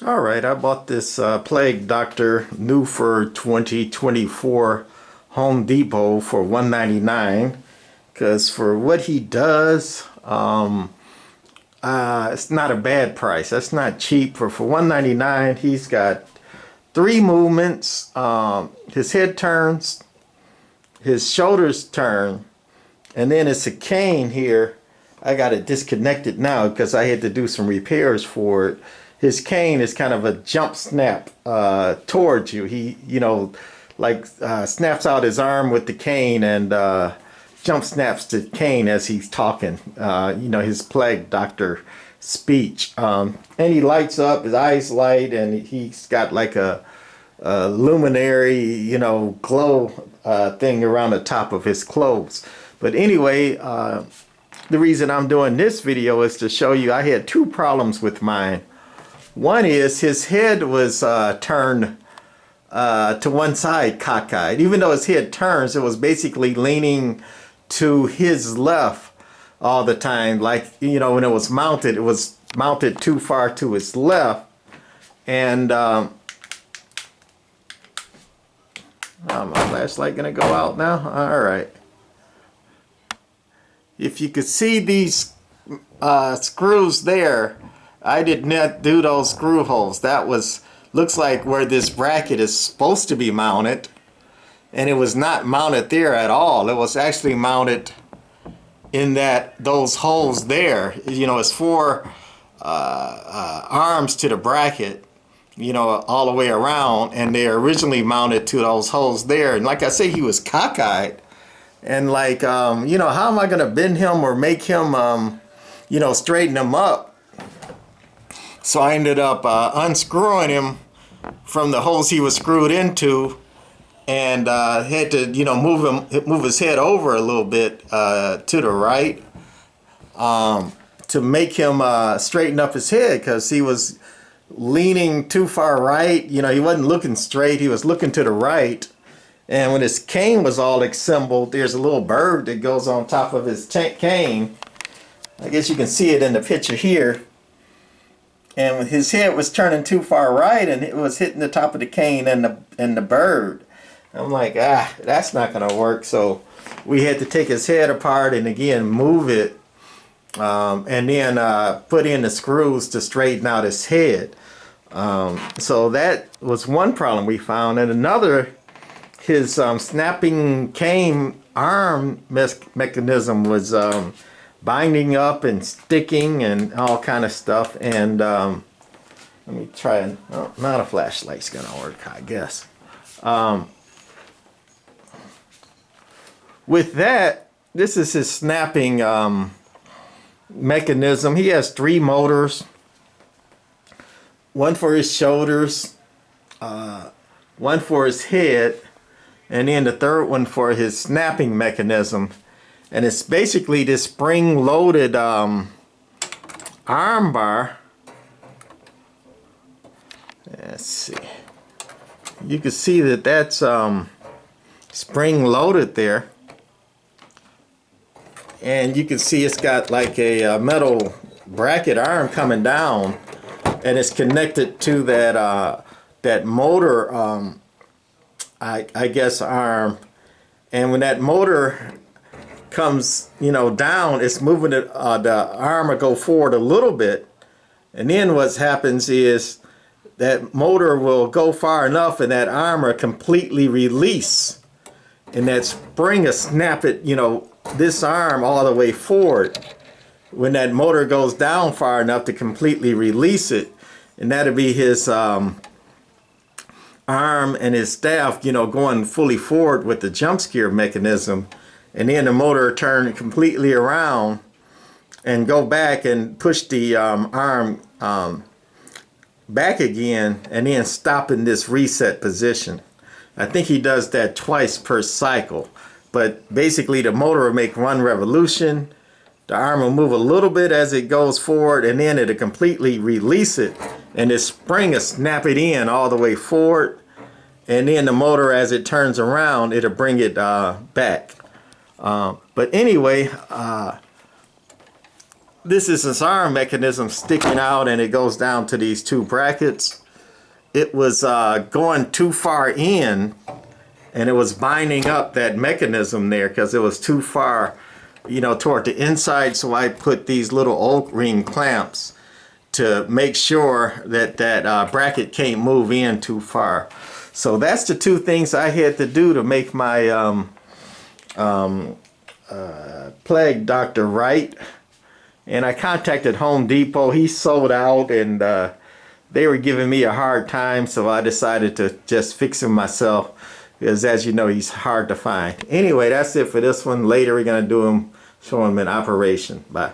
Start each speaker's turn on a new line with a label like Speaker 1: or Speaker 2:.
Speaker 1: All right, I bought this Plague Doctor new for 2024 Home Depot for $1.99 because for what he does, it's not a bad price. That's not cheap. For $1.99, he's got three movements. His head turns, his shoulders turn, and then it's a cane here. I got it disconnected now because I had to do some repairs for it. His cane is kind of a jump snap towards you. He, snaps out his arm with the cane and jump snaps the cane as he's talking. His Plague Doctor speech. And he lights up, his eyes light, and he's got like a luminary, glow thing around the top of his clothes. But anyway, the reason I'm doing this video is to show you I had two problems with mine. One is his head was turned to one side, cockeyed. Even though his head turns, it was basically leaning to his left all the time. Like, when it was mounted too far to his left. And my flashlight gonna go out now? All right. If you could see these screws there, I did not do those screw holes. That looks like where this bracket is supposed to be mounted, and it was not mounted there at all. It was actually mounted in those holes there. It's four arms to the bracket, all the way around, and they're originally mounted to those holes there. And like I say, he was cockeyed, and how am I gonna bend him or make him, straighten him up? So I ended up unscrewing him from the holes he was screwed into, and had to, move his head over a little bit to the right to make him straighten up his head, because he was leaning too far right. He wasn't looking straight. He was looking to the right. And when his cane was all assembled, there's a little bird that goes on top of his cane. I guess you can see it in the picture here. And his head was turning too far right, and it was hitting the top of the cane and the bird. I'm like, that's not gonna work. So we had to take his head apart and again move it, and then put in the screws to straighten out his head. So that was one problem we found, and another, his snapping cane arm mechanism was binding up and sticking and all kind of stuff. And let me try not a flashlight's gonna work, I guess. With that, this is his snapping mechanism. He has three motors, one for his shoulders, one for his head, and then the third one for his snapping mechanism. And it's basically this spring-loaded arm bar. Let's see. You can see that that's spring-loaded there. And you can see it's got like a metal bracket arm coming down, and it's connected to that motor, I guess, arm. And when that motor comes down, it's moving the arm will go forward a little bit, and then what happens is that motor will go far enough and that arm will completely release, and that spring will snap it, this arm all the way forward when that motor goes down far enough to completely release it. And that'll be his arm and his staff, going fully forward with the jumpscare mechanism. And then the motor turn completely around and go back and push the arm back again, and then stop in this reset position. I think he does that twice per cycle. But basically the motor will make one revolution, the arm will move a little bit as it goes forward, and then it'll completely release it, and this spring will snap it in all the way forward, and then the motor, as it turns around, it'll bring it back. But anyway, this is his arm mechanism sticking out, and it goes down to these two brackets. It was going too far in, and it was binding up that mechanism there because it was too far, you know, toward the inside. So I put these little O-ring clamps to make sure that that bracket can't move in too far. So that's the two things I had to do to make my plague doctor right. And I contacted Home Depot. He sold out, and they were giving me a hard time, so I decided to just fix him myself, because as you know, he's hard to find. Anyway, that's it for this one. Later we're going to do him, show him in operation. Bye.